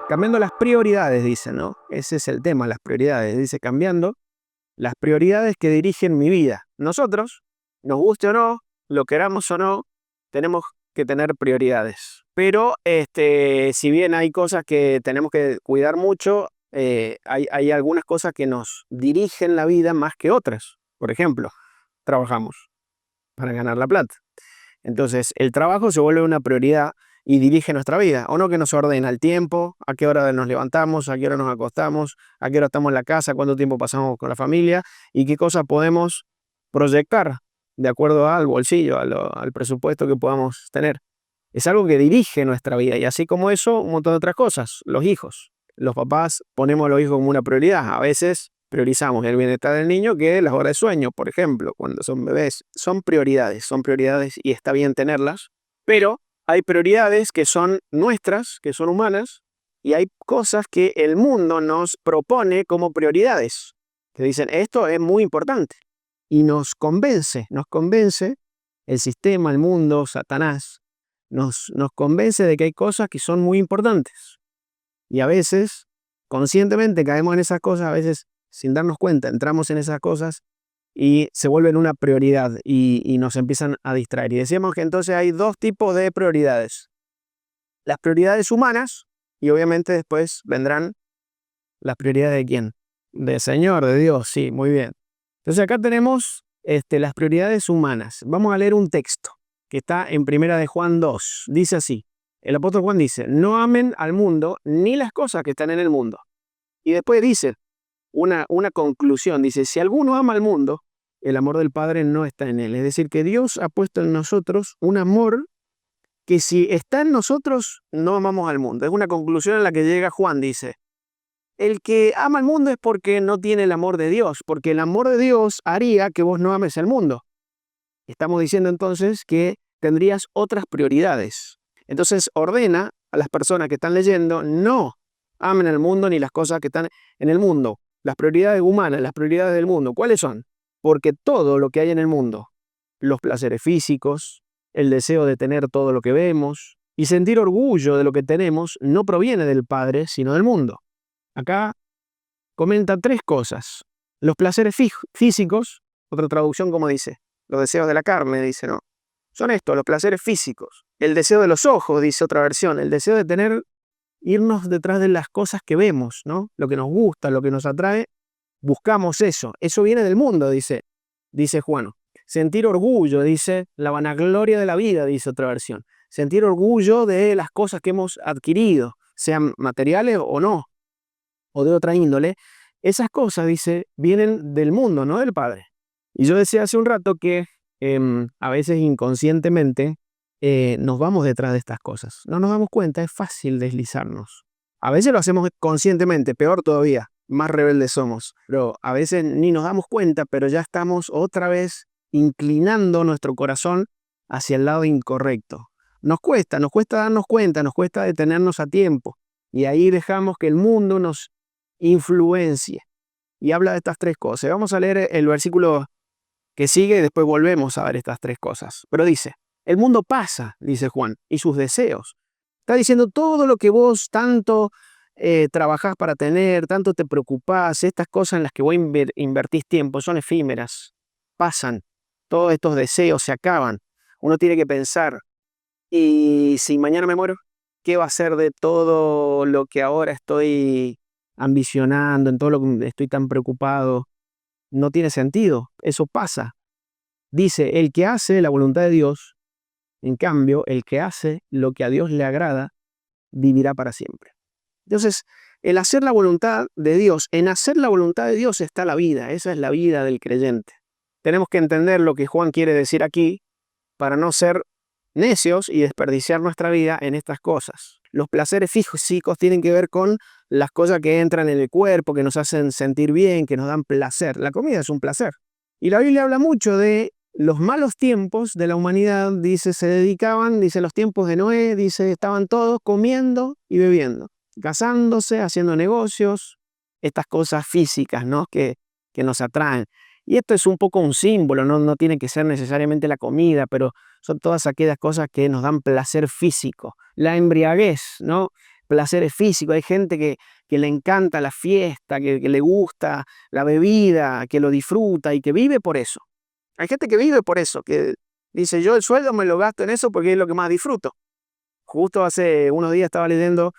Cambiando las prioridades, dice, ¿no? Ese es el tema, las prioridades. Dice, cambiando las prioridades que dirigen mi vida. Nosotros, nos guste o no, lo queramos o no, tenemos que tener prioridades. Pero si bien hay cosas que tenemos que cuidar mucho, hay algunas cosas que nos dirigen la vida más que otras. Por ejemplo, trabajamos para ganar la plata. Entonces, el trabajo se vuelve una prioridad y dirige nuestra vida. O no, que nos ordena el tiempo, a qué hora nos levantamos, a qué hora nos acostamos, a qué hora estamos en la casa, cuánto tiempo pasamos con la familia y qué cosas podemos proyectar de acuerdo al bolsillo, al presupuesto que podamos tener. Es algo que dirige nuestra vida y así como eso, un montón de otras cosas. Los hijos. Los papás ponemos a los hijos como una prioridad. A veces priorizamos el bienestar del niño que las horas de sueño, por ejemplo, cuando son bebés. Son prioridades y está bien tenerlas, pero hay prioridades que son nuestras, que son humanas, y hay cosas que el mundo nos propone como prioridades, que dicen, esto es muy importante, y nos convence el sistema, el mundo, Satanás, nos convence de que hay cosas que son muy importantes. Y a veces, conscientemente caemos en esas cosas, a veces sin darnos cuenta, entramos en esas cosas y se vuelven una prioridad y nos empiezan a distraer. Y decíamos que entonces hay dos tipos de prioridades. Las prioridades humanas y obviamente después vendrán las prioridades de ¿quién? Del Señor, de Dios, sí, muy bien. Entonces acá tenemos las prioridades humanas. Vamos a leer un texto que está en Primera de Juan 2. Dice así, el apóstol Juan dice, no amen al mundo ni las cosas que están en el mundo. Y después dice una conclusión, dice, si alguno ama al mundo, el amor del Padre no está en él. Es decir, que Dios ha puesto en nosotros un amor que si está en nosotros, no amamos al mundo. Es una conclusión a la que llega Juan, dice, el que ama al mundo es porque no tiene el amor de Dios, porque el amor de Dios haría que vos no ames al mundo. Estamos diciendo entonces que tendrías otras prioridades. Entonces ordena a las personas que están leyendo, no amen al mundo ni las cosas que están en el mundo. Las prioridades humanas, las prioridades del mundo, ¿cuáles son? Porque todo lo que hay en el mundo, los placeres físicos, el deseo de tener todo lo que vemos y sentir orgullo de lo que tenemos, no proviene del Padre, sino del mundo. Acá comenta tres cosas. Los placeres físicos, otra traducción como dice, los deseos de la carne, dice, no. Son estos, los placeres físicos. El deseo de los ojos, dice otra versión, el deseo de irnos detrás de las cosas que vemos, ¿no? Lo que nos gusta, lo que nos atrae, buscamos eso. Eso viene del mundo, dice Juan. Sentir orgullo, dice la vanagloria de la vida, dice otra versión. Sentir orgullo de las cosas que hemos adquirido, sean materiales o no, o de otra índole. Esas cosas, dice, vienen del mundo, no del Padre. Y yo decía hace un rato que a veces inconscientemente nos vamos detrás de estas cosas. No nos damos cuenta, es fácil deslizarnos. A veces lo hacemos conscientemente, peor todavía, más rebeldes somos. Pero a veces ni nos damos cuenta, pero ya estamos otra vez inclinando nuestro corazón hacia el lado incorrecto. Nos cuesta darnos cuenta, nos cuesta detenernos a tiempo. Y ahí dejamos que el mundo nos influencie. Y habla de estas tres cosas. Vamos a leer el versículo que sigue y después volvemos a ver estas tres cosas. Pero dice, el mundo pasa, dice Juan, y sus deseos. Está diciendo todo lo que vos tanto trabajás para tener, tanto te preocupás, estas cosas en las que vos invertís tiempo son efímeras, pasan, todos estos deseos se acaban. Uno tiene que pensar, ¿y si mañana me muero? ¿Qué va a ser de todo lo que ahora estoy ambicionando, en todo lo que estoy tan preocupado? No tiene sentido, eso pasa. Dice, el que hace la voluntad de Dios, en cambio, el que hace lo que a Dios le agrada, vivirá para siempre. Entonces, el hacer la voluntad de Dios, en hacer la voluntad de Dios está la vida, esa es la vida del creyente. Tenemos que entender lo que Juan quiere decir aquí para no ser necios y desperdiciar nuestra vida en estas cosas. Los placeres físicos tienen que ver con las cosas que entran en el cuerpo, que nos hacen sentir bien, que nos dan placer. La comida es un placer. Y la Biblia habla mucho de los malos tiempos de la humanidad, dice, se dedicaban, dice, los tiempos de Noé, dice, estaban todos comiendo y bebiendo, casándose, haciendo negocios, estas cosas físicas, ¿no? que nos atraen. Y esto es un poco un símbolo, no tiene que ser necesariamente la comida, pero son todas aquellas cosas que nos dan placer físico. La embriaguez, ¿no? placeres físicos, hay gente que le encanta la fiesta, que le gusta la bebida, que lo disfruta y que vive por eso. Hay gente que vive por eso, que dice, yo el sueldo me lo gasto en eso porque es lo que más disfruto. Justo hace unos días estaba leyendo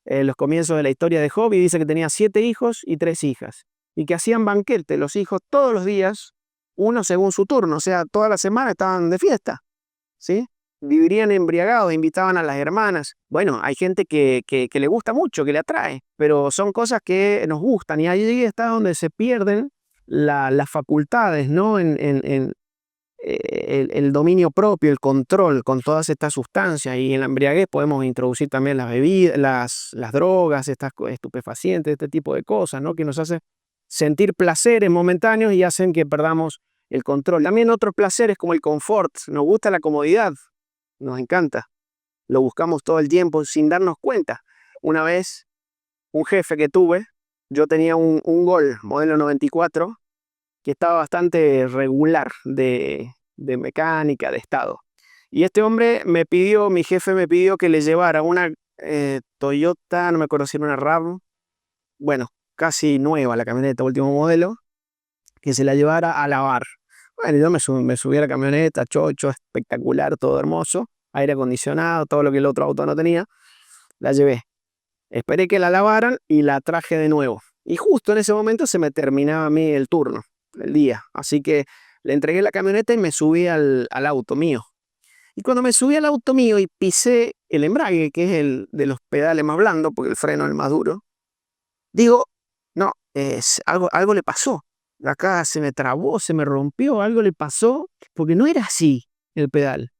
los comienzos de la historia de Job y dice que tenía 7 hijos y 3 hijas. Y que hacían banquete los hijos todos los días, uno según su turno, o sea, toda la semana estaban de fiesta, ¿sí? Vivirían embriagados, invitaban a las hermanas. Bueno, hay gente que le gusta mucho, que le atrae, pero son cosas que nos gustan y allí está donde se pierden las facultades, ¿no? El dominio propio, el control con todas estas sustancias, y en la embriaguez podemos introducir también las bebidas, las drogas, estas estupefacientes, este tipo de cosas, ¿no? Que nos hacen sentir placeres momentáneos y hacen que perdamos el control. También otros placeres como el confort, nos gusta la comodidad, nos encanta, lo buscamos todo el tiempo sin darnos cuenta. Una vez, un jefe que tuve, yo tenía un Gol modelo 94 que estaba bastante regular de mecánica, de estado. Y este hombre mi jefe me pidió que le llevara una Toyota, no me acuerdo si era una RAM, bueno, casi nueva la camioneta, último modelo, que se la llevara a lavar. Bueno, yo me subí a la camioneta, chocho, espectacular, todo hermoso, aire acondicionado, todo lo que el otro auto no tenía, la llevé. Esperé que la lavaran y la traje de nuevo. Y justo en ese momento se me terminaba a mí el turno, el día. Así que le entregué la camioneta y me subí al auto mío. Y cuando me subí al auto mío y pisé el embrague, que es el de los pedales más blandos, porque el freno es el más duro, digo, no, algo le pasó. Acá se me trabó, se me rompió, algo le pasó, porque no era así el pedal.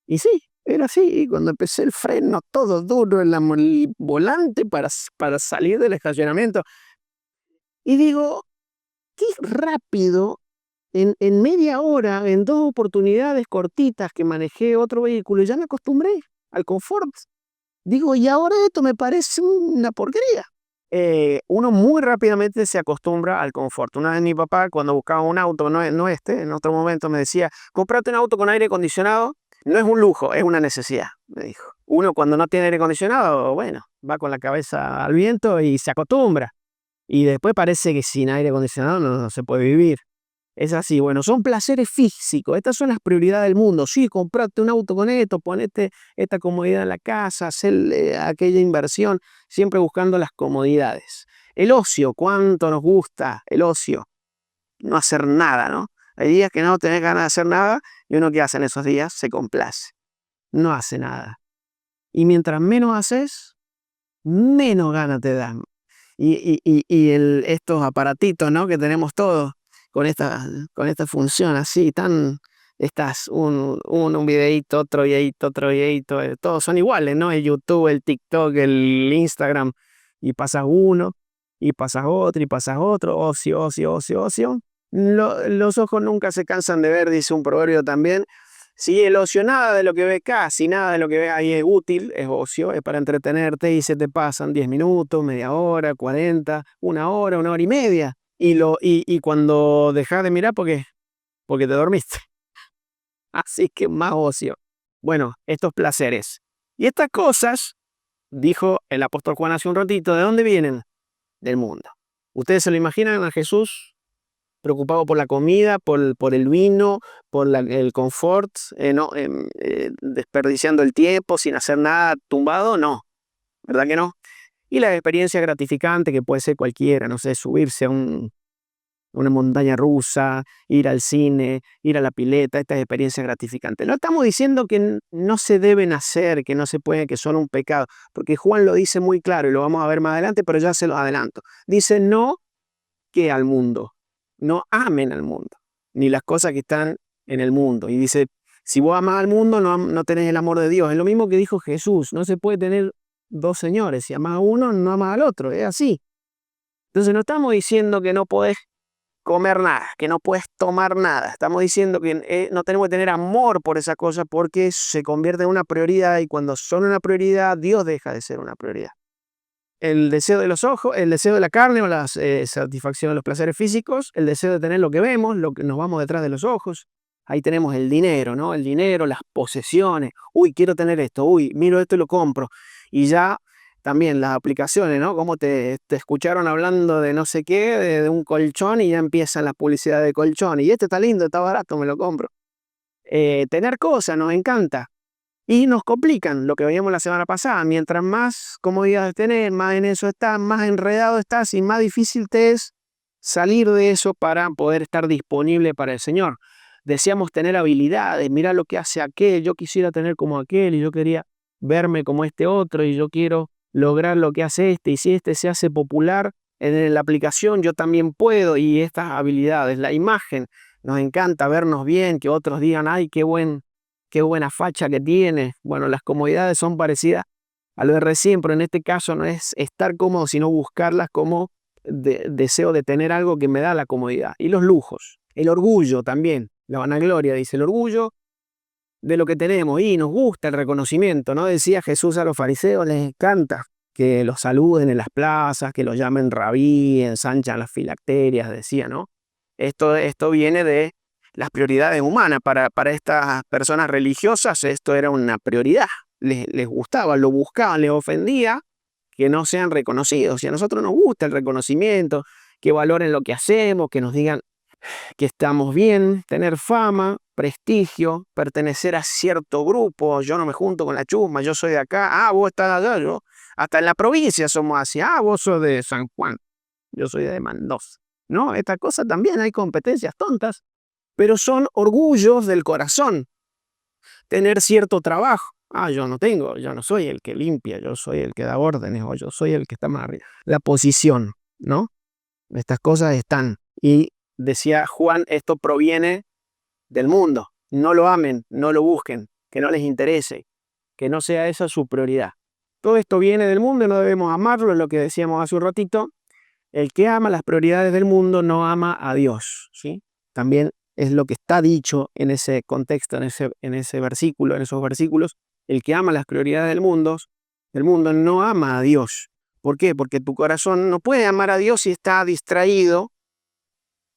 Y sí, era así. Y cuando empecé el freno todo duro en el volante para salir del estacionamiento. Y digo, qué rápido, en media hora, en 2 oportunidades cortitas que manejé otro vehículo, ya me acostumbré al confort. Digo, y ahora esto me parece una porquería. Uno muy rápidamente se acostumbra al confort. Una vez mi papá, cuando buscaba un auto, no este, en otro momento me decía, cómprate un auto con aire acondicionado, no es un lujo, es una necesidad, me dijo. Uno cuando no tiene aire acondicionado, bueno, va con la cabeza al viento y se acostumbra. Y después parece que sin aire acondicionado no se puede vivir. Es así, bueno, son placeres físicos, estas son las prioridades del mundo. Sí, comprate un auto con esto, ponete esta comodidad en la casa, hacer aquella inversión, siempre buscando las comodidades. El ocio, ¿cuánto nos gusta el ocio? No hacer nada, ¿no? Hay días que no tenés ganas de hacer nada y uno, ¿qué hace en esos días? Se complace, no hace nada. Y mientras menos haces, menos ganas te dan. Y estos aparatitos, ¿no? Que tenemos todos con esta función así, un videíto, otro videíto, todos son iguales, ¿no? El YouTube, el TikTok, el Instagram, y pasas uno, y pasas otro, y pasas otro, ocio, ocio, ocio, ocio. Los ojos nunca se cansan de ver, dice un proverbio también. Sí, el ocio, nada de lo que ves, casi nada de lo que ves ahí es útil, es ocio, es para entretenerte y se te pasan 10 minutos, media hora, 40, una hora y media. Y cuando dejas de mirar, porque te dormiste. Así que más ocio. Bueno, estos placeres. Y estas cosas, dijo el apóstol Juan hace un ratito, ¿de dónde vienen? Del mundo. ¿Ustedes se lo imaginan a Jesús preocupado por la comida, por el vino, el confort, desperdiciando el tiempo sin hacer nada, tumbado? No, ¿verdad que no? Y la experiencia gratificante que puede ser cualquiera, no sé, subirse a una montaña rusa, ir al cine, ir a la pileta, estas experiencias gratificantes. No estamos diciendo que no se deben hacer, que no se puede, que son un pecado, porque Juan lo dice muy claro y lo vamos a ver más adelante, pero ya se lo adelanto. Dice no que al mundo, no amen al mundo, ni las cosas que están en el mundo. Y dice, si vos amás al mundo, no tenés el amor de Dios. Es lo mismo que dijo Jesús, no se puede tener dos señores, si amás a uno, no amás al otro, es así. Entonces no estamos diciendo que no podés comer nada, que no puedes tomar nada. Estamos diciendo que no tenemos que tener amor por esa cosa porque se convierte en una prioridad y cuando son una prioridad, Dios deja de ser una prioridad. El deseo de los ojos, el deseo de la carne o la satisfacción de los placeres físicos, el deseo de tener lo que vemos, lo que nos vamos detrás de los ojos. Ahí tenemos el dinero, ¿no? El dinero, las posesiones. Uy, quiero tener esto. Uy, miro esto y lo compro. Y ya también las aplicaciones, ¿no? Como te escucharon hablando de no sé qué, de un colchón y ya empiezan las publicidades de colchón. Y este está lindo, está barato, me lo compro. Tener cosas nos encanta y nos complican, lo que veíamos la semana pasada. Mientras más comodidades tenés, más en eso estás, más enredado estás y más difícil te es salir de eso para poder estar disponible para el Señor. Deseamos tener habilidades, mira lo que hace aquel, yo quisiera tener como aquel y yo quería verme como este otro y yo quiero lograr lo que hace este y si este se hace popular en la aplicación yo también puedo y estas habilidades, la imagen, nos encanta vernos bien, que otros digan, ay, qué buena facha que tiene. Bueno, las comodidades son parecidas a lo de recién, pero en este caso no es estar cómodo, sino buscarlas como deseo de tener algo que me da la comodidad. Y los lujos, el orgullo también, la vanagloria, dice el orgullo de lo que tenemos y nos gusta el reconocimiento, ¿no? Decía Jesús a los fariseos, les encanta que los saluden en las plazas, que los llamen rabí, ensanchan las filacterias, decía, ¿no? Esto viene de las prioridades humanas. Para estas personas religiosas esto era una prioridad. Les gustaba, lo buscaban, les ofendía que no sean reconocidos. Y a nosotros nos gusta el reconocimiento, que valoren lo que hacemos, que nos digan que estamos bien, tener fama, prestigio, pertenecer a cierto grupo. Yo no me junto con la chusma, yo soy de acá. Ah, vos estás allá, yo. Hasta en la provincia somos así. Ah, vos sos de San Juan, yo soy de Mendoza. ¿No? Esta cosa también hay competencias tontas, pero son orgullos del corazón. Tener cierto trabajo. Ah, yo no tengo, yo no soy el que limpia, yo soy el que da órdenes o yo soy el que está más arriba. La posición, ¿no? Estas cosas están. Y decía Juan, esto proviene del mundo. No lo amen, no lo busquen, que no les interese, que no sea esa su prioridad. Todo esto viene del mundo y no debemos amarlo, es lo que decíamos hace un ratito. El que ama las prioridades del mundo no ama a Dios, ¿sí? También es lo que está dicho en ese contexto, en ese versículo, en esos versículos. El que ama las prioridades del mundo no ama a Dios. ¿Por qué? Porque tu corazón no puede amar a Dios si está distraído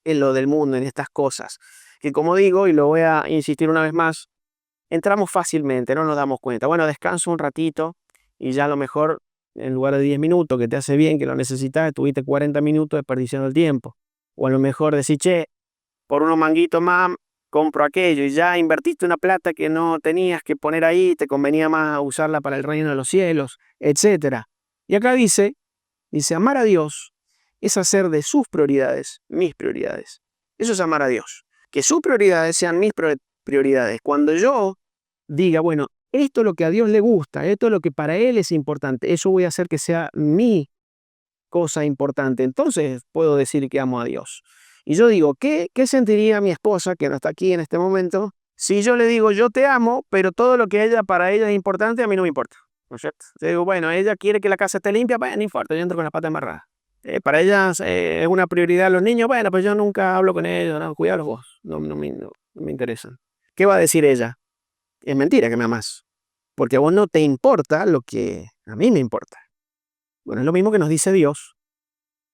en lo del mundo, en estas cosas. Que como digo, y lo voy a insistir una vez más, entramos fácilmente, no nos damos cuenta. Bueno, descanso un ratito y ya a lo mejor en lugar de 10 minutos que te hace bien, que lo necesitas, estuviste 40 minutos desperdiciando el tiempo. O a lo mejor decís, che, por unos manguitos más compro aquello y ya invertiste una plata que no tenías que poner ahí, te convenía más usarla para el reino de los cielos, etc. Y acá dice, amar a Dios es hacer de sus prioridades mis prioridades. Eso es amar a Dios. Que sus prioridades sean mis prioridades. Cuando yo diga, bueno, esto es lo que a Dios le gusta, esto es lo que para Él es importante, eso voy a hacer que sea mi cosa importante, entonces puedo decir que amo a Dios. Y yo digo, ¿qué sentiría mi esposa, que no está aquí en este momento, si yo le digo, yo te amo, pero todo lo que para ella es importante, a mí no me importa? ¿No es cierto? Yo digo, bueno, ella quiere que la casa esté limpia, bueno, no importa, yo entro con la pata embarrada. Para ella es una prioridad los niños, bueno, pues yo nunca hablo con ellos, no, cuídalos vos, no me interesan. ¿Qué va a decir ella? Es mentira que me amás, porque a vos no te importa lo que a mí me importa. Bueno, es lo mismo que nos dice Dios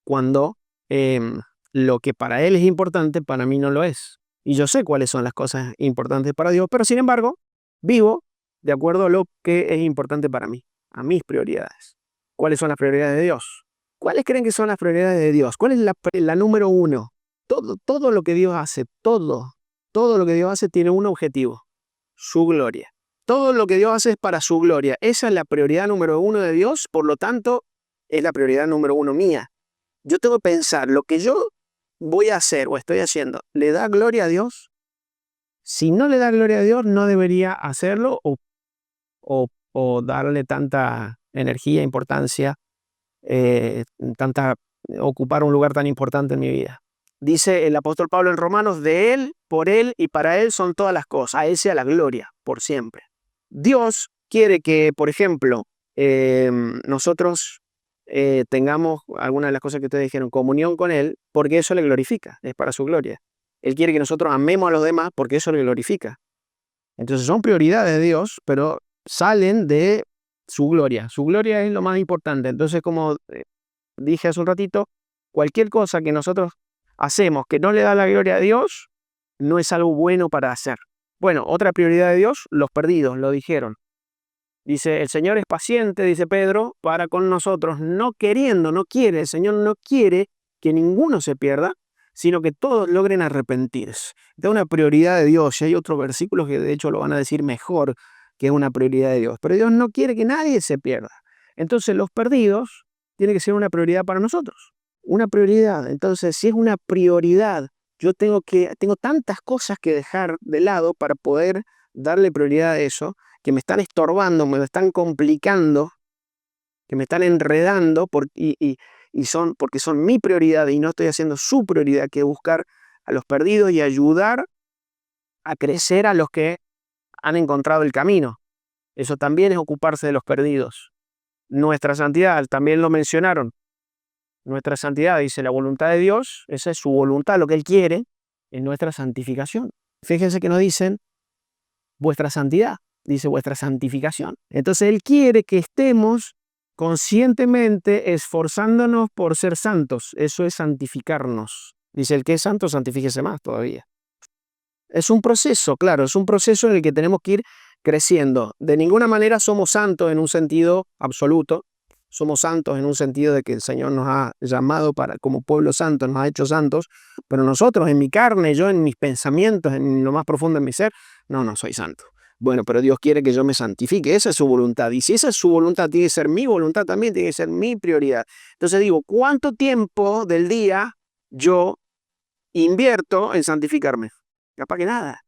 cuando lo que para Él es importante, para mí no lo es. Y yo sé cuáles son las cosas importantes para Dios, pero sin embargo, vivo de acuerdo a lo que es importante para mí, a mis prioridades. ¿Cuáles son las prioridades de Dios? ¿Cuáles creen que son las prioridades de Dios? ¿Cuál es la número uno? Todo lo que Dios hace, todo lo que Dios hace tiene un objetivo, su gloria. Todo lo que Dios hace es para su gloria. Esa es la prioridad número uno de Dios, por lo tanto, es la prioridad número uno mía. Yo tengo que pensar, lo que yo voy a hacer o estoy haciendo, ¿le da gloria a Dios? Si no le da gloria a Dios, no debería hacerlo o darle tanta energía, importancia, ocupar un lugar tan importante en mi vida. Dice el apóstol Pablo en Romanos, de Él, por Él y para Él son todas las cosas. A Él sea la gloria por siempre. Dios quiere que, por ejemplo, nosotros tengamos algunas de las cosas que ustedes dijeron, comunión con Él, porque eso le glorifica, es para su gloria. Él quiere que nosotros amemos a los demás porque eso le glorifica. Entonces son prioridades de Dios, pero salen de su gloria. Su gloria es lo más importante. Entonces, como dije hace un ratito, cualquier cosa que nosotros hacemos que no le da la gloria a Dios, no es algo bueno para hacer. Bueno, otra prioridad de Dios, los perdidos, lo dijeron. Dice, el Señor es paciente, dice Pedro, para con nosotros, no quiere, el Señor no quiere que ninguno se pierda, sino que todos logren arrepentirse. Da una prioridad de Dios, y hay otros versículos que de hecho lo van a decir mejor, que es una prioridad de Dios. Pero Dios no quiere que nadie se pierda. Entonces los perdidos tienen que ser una prioridad para nosotros. Una prioridad. Entonces, si es una prioridad, yo tengo tantas cosas que dejar de lado para poder darle prioridad a eso, que me están estorbando, me están complicando, que me están enredando porque son mi prioridad y no estoy haciendo su prioridad, que es buscar a los perdidos y ayudar a crecer a los que han encontrado el camino. Eso también es ocuparse de los perdidos. Nuestra santidad, también lo mencionaron. Nuestra santidad, dice la voluntad de Dios, esa es su voluntad, lo que Él quiere, es nuestra santificación. Fíjense que no dicen vuestra santidad, dice vuestra santificación. Entonces Él quiere que estemos conscientemente esforzándonos por ser santos. Eso es santificarnos. Dice, el que es santo, santifíquese más todavía. Es un proceso, claro, es un proceso en el que tenemos que ir creciendo. De ninguna manera somos santos en un sentido absoluto. Somos santos en un sentido de que el Señor nos ha llamado como pueblo santo, nos ha hecho santos, pero nosotros, en mi carne, yo en mis pensamientos, en lo más profundo de mi ser, no soy santo. Bueno, pero Dios quiere que yo me santifique, esa es su voluntad. Y si esa es su voluntad, tiene que ser mi voluntad también, tiene que ser mi prioridad. Entonces digo, ¿cuánto tiempo del día yo invierto en santificarme? Capaz que nada.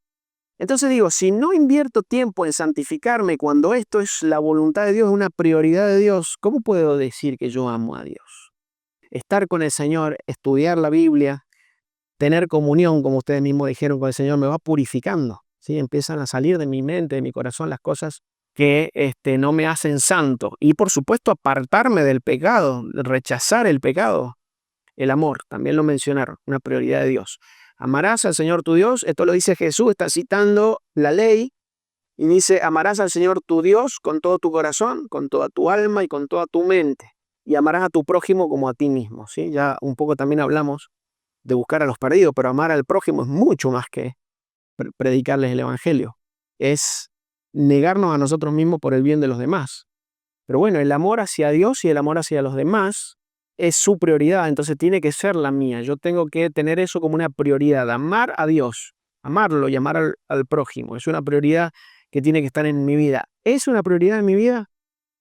Entonces digo, si no invierto tiempo en santificarme cuando esto es la voluntad de Dios, es una prioridad de Dios, ¿cómo puedo decir que yo amo a Dios? Estar con el Señor, estudiar la Biblia, tener comunión, como ustedes mismos dijeron, con el Señor, me va purificando, ¿sí? Empiezan a salir de mi mente, de mi corazón, las cosas que no me hacen santo. Y por supuesto, apartarme del pecado, rechazar el pecado. El amor, también lo mencionaron, una prioridad de Dios. Amarás al Señor tu Dios, esto lo dice Jesús, está citando la ley, y dice, amarás al Señor tu Dios con todo tu corazón, con toda tu alma y con toda tu mente, y amarás a tu prójimo como a ti mismo, ¿sí? Ya un poco también hablamos de buscar a los perdidos, pero amar al prójimo es mucho más que predicarles el Evangelio. Es negarnos a nosotros mismos por el bien de los demás. Pero bueno, el amor hacia Dios y el amor hacia los demás es su prioridad, entonces tiene que ser la mía. Yo tengo que tener eso como una prioridad, amar a Dios, amarlo y amar al prójimo. Es una prioridad que tiene que estar en mi vida. ¿Es una prioridad en mi vida?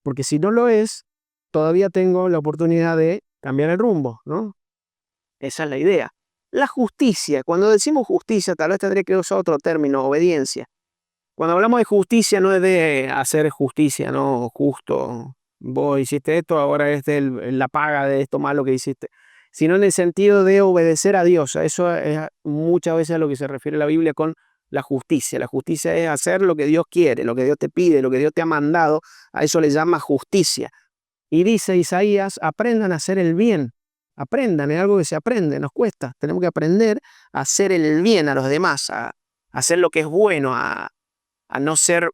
Porque si no lo es, todavía tengo la oportunidad de cambiar el rumbo, ¿no? Esa es la idea. La justicia, cuando decimos justicia, tal vez tendría que usar otro término, obediencia. Cuando hablamos de justicia, no es de hacer justicia, no justo. Vos hiciste esto, ahora es la paga de esto malo que hiciste. Sino en el sentido de obedecer a Dios. A eso es muchas veces a lo que se refiere la Biblia con la justicia. La justicia es hacer lo que Dios quiere, lo que Dios te pide, lo que Dios te ha mandado. A eso le llama justicia. Y dice Isaías, aprendan a hacer el bien. Aprendan, es algo que se aprende, nos cuesta. Tenemos que aprender a hacer el bien a los demás, a hacer lo que es bueno, a no ser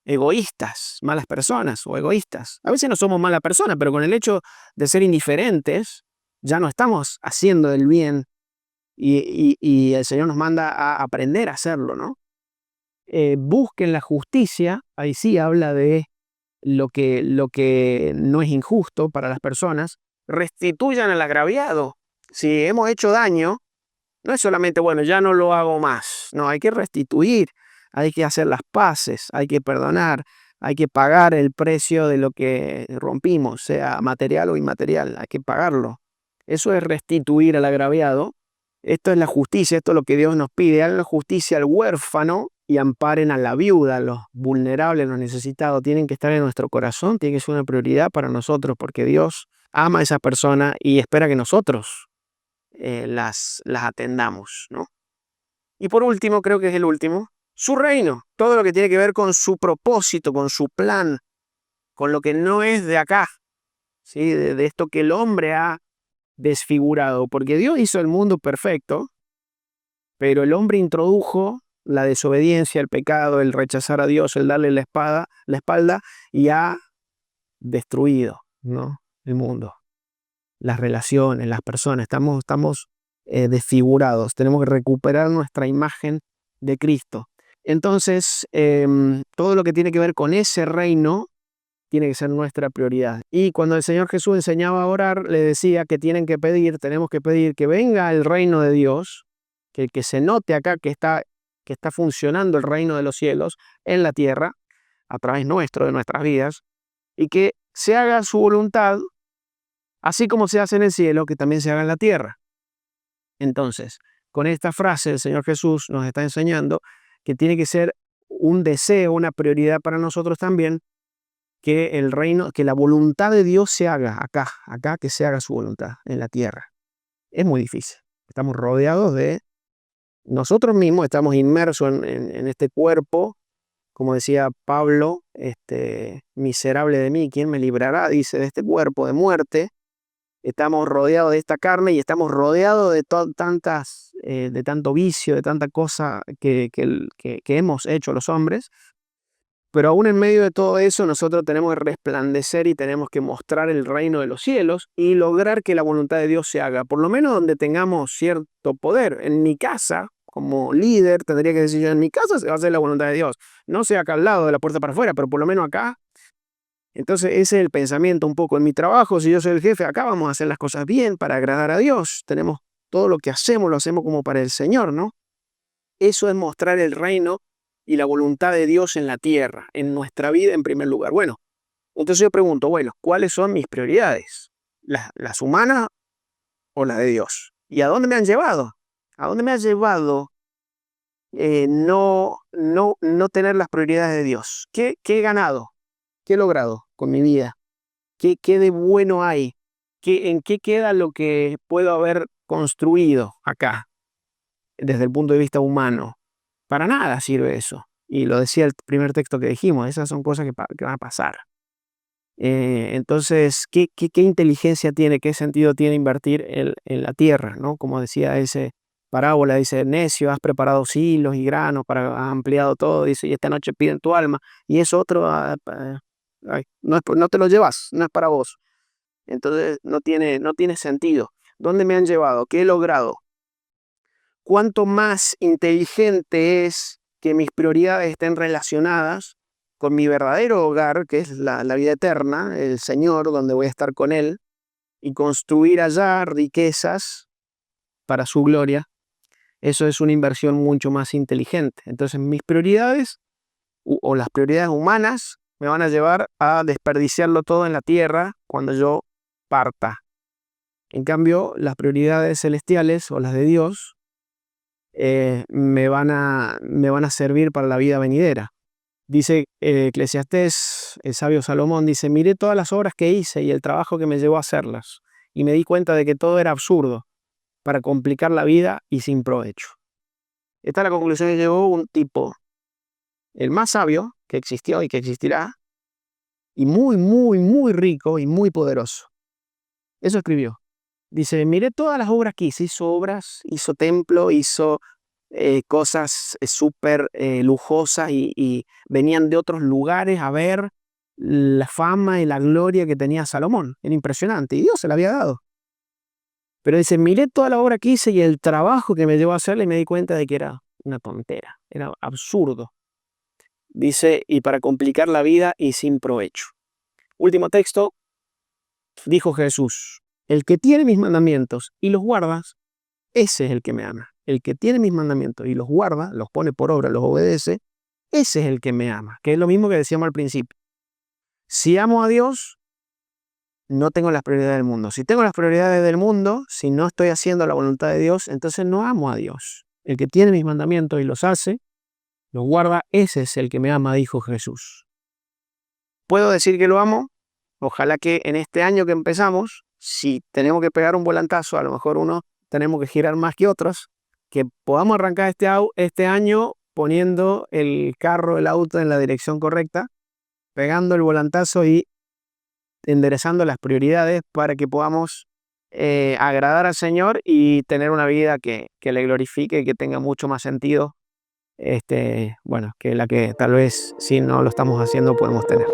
egoístas, malas personas o egoístas. A veces no somos malas personas, pero con el hecho de ser indiferentes, ya no estamos haciendo el bien y el Señor nos manda a aprender a hacerlo, ¿no? Busquen la justicia, ahí sí habla de lo que no es injusto para las personas, restituyan al agraviado. Si hemos hecho daño, no es solamente, bueno, ya no lo hago más. No, hay que restituir, hay que hacer las paces, hay que perdonar, hay que pagar el precio de lo que rompimos, sea material o inmaterial, hay que pagarlo. Eso es restituir al agraviado. Esto es la justicia, esto es lo que Dios nos pide. Hagan la justicia al huérfano y amparen a la viuda, a los vulnerables, a los necesitados. Tienen que estar en nuestro corazón, tiene que ser una prioridad para nosotros, porque Dios ama a esa persona y espera que nosotros las atendamos, ¿no? Y por último, creo que es el último, su reino, todo lo que tiene que ver con su propósito, con su plan, con lo que no es de acá, ¿sí? De esto que el hombre ha desfigurado, porque Dios hizo el mundo perfecto, pero el hombre introdujo la desobediencia, el pecado, el rechazar a Dios, el darle la espalda y ha destruido, ¿no? El mundo, las relaciones, las personas, estamos desfigurados, tenemos que recuperar nuestra imagen de Cristo. Entonces, todo lo que tiene que ver con ese reino tiene que ser nuestra prioridad. Y cuando el Señor Jesús enseñaba a orar, le decía que tenemos que pedir que venga el reino de Dios, que se note acá que está funcionando el reino de los cielos en la tierra, a través nuestro, de nuestras vidas, y que se haga su voluntad, así como se hace en el cielo, que también se haga en la tierra. Entonces, con esta frase, el Señor Jesús nos está enseñando que tiene que ser un deseo, una prioridad para nosotros también, que el reino, que la voluntad de Dios se haga acá, que se haga su voluntad en la tierra. Es muy difícil. Estamos rodeados de nosotros mismos, estamos inmersos en este cuerpo, como decía Pablo, miserable de mí, ¿quién me librará? Dice, de este cuerpo de muerte. Estamos rodeados de esta carne y estamos rodeados de de tanto vicio, de tanta cosa que hemos hecho los hombres. Pero aún en medio de todo eso, nosotros tenemos que resplandecer y tenemos que mostrar el reino de los cielos y lograr que la voluntad de Dios se haga, por lo menos donde tengamos cierto poder. En mi casa, como líder, tendría que decir yo, en mi casa se va a hacer la voluntad de Dios. No sea acá al lado, de la puerta para afuera, pero por lo menos acá. Entonces ese es el pensamiento un poco en mi trabajo. Si yo soy el jefe, acá vamos a hacer las cosas bien para agradar a Dios. Tenemos todo lo que hacemos, lo hacemos como para el Señor, ¿no? Eso es mostrar el reino y la voluntad de Dios en la tierra, en nuestra vida en primer lugar. Bueno, entonces yo pregunto, bueno, ¿cuáles son mis prioridades? ¿Las humanas o las de Dios? ¿Y a dónde me han llevado? ¿A dónde me ha llevado no tener las prioridades de Dios? ¿Qué he ganado? ¿Qué he logrado con mi vida? ¿Qué de bueno hay? ¿En qué queda lo que puedo haber construido acá desde el punto de vista humano? Para nada sirve eso. Y lo decía el primer texto que dijimos, esas son cosas que van a pasar. Entonces, ¿qué inteligencia tiene, qué sentido tiene invertir en la tierra, ¿no? Como decía ese parábola, dice, necio, has preparado silos y granos, has ampliado todo, dice, y esta noche piden tu alma, y es otro, no te lo llevas, no es para vos. Entonces, no tiene sentido. ¿Dónde me han llevado? ¿Qué he logrado? ¿Cuánto más inteligente es que mis prioridades estén relacionadas con mi verdadero hogar, que es la vida eterna, el Señor, donde voy a estar con Él, y construir allá riquezas para su gloria? Eso es una inversión mucho más inteligente. Entonces mis prioridades o las prioridades humanas me van a llevar a desperdiciarlo todo en la tierra cuando yo parta. En cambio, las prioridades celestiales o las de Dios me van a servir para la vida venidera. Dice Eclesiastés, el sabio Salomón, dice, miré todas las obras que hice y el trabajo que me llevó a hacerlas, y me di cuenta de que todo era absurdo, para complicar la vida y sin provecho. Esta es la conclusión que llegó un tipo, el más sabio que existió y que existirá, y muy, muy, muy rico y muy poderoso. Eso escribió. Dice, miré todas las obras que hizo obras, hizo templo, hizo cosas súper lujosas y venían de otros lugares a ver la fama y la gloria que tenía Salomón. Era impresionante y Dios se la había dado. Pero dice, miré toda la obra que hice y el trabajo que me llevó a hacerle y me di cuenta de que era una tontera, era absurdo. Dice, y para complicar la vida y sin provecho. Último texto, dijo Jesús, el que tiene mis mandamientos y los guarda, ese es el que me ama. El que tiene mis mandamientos y los guarda, los pone por obra, los obedece, ese es el que me ama, que es lo mismo que decíamos al principio. Si amo a Dios, no tengo las prioridades del mundo. Si tengo las prioridades del mundo, si no estoy haciendo la voluntad de Dios, entonces no amo a Dios. El que tiene mis mandamientos y los hace, los guarda, ese es el que me ama, dijo Jesús. ¿Puedo decir que lo amo? Ojalá que en este año que empezamos, si tenemos que pegar un volantazo, a lo mejor tenemos que girar más que otros, que podamos arrancar este año poniendo el auto en la dirección correcta, pegando el volantazo y enderezando las prioridades para que podamos agradar al Señor y tener una vida que le glorifique y que tenga mucho más sentido, que la que tal vez si no lo estamos haciendo podemos tener.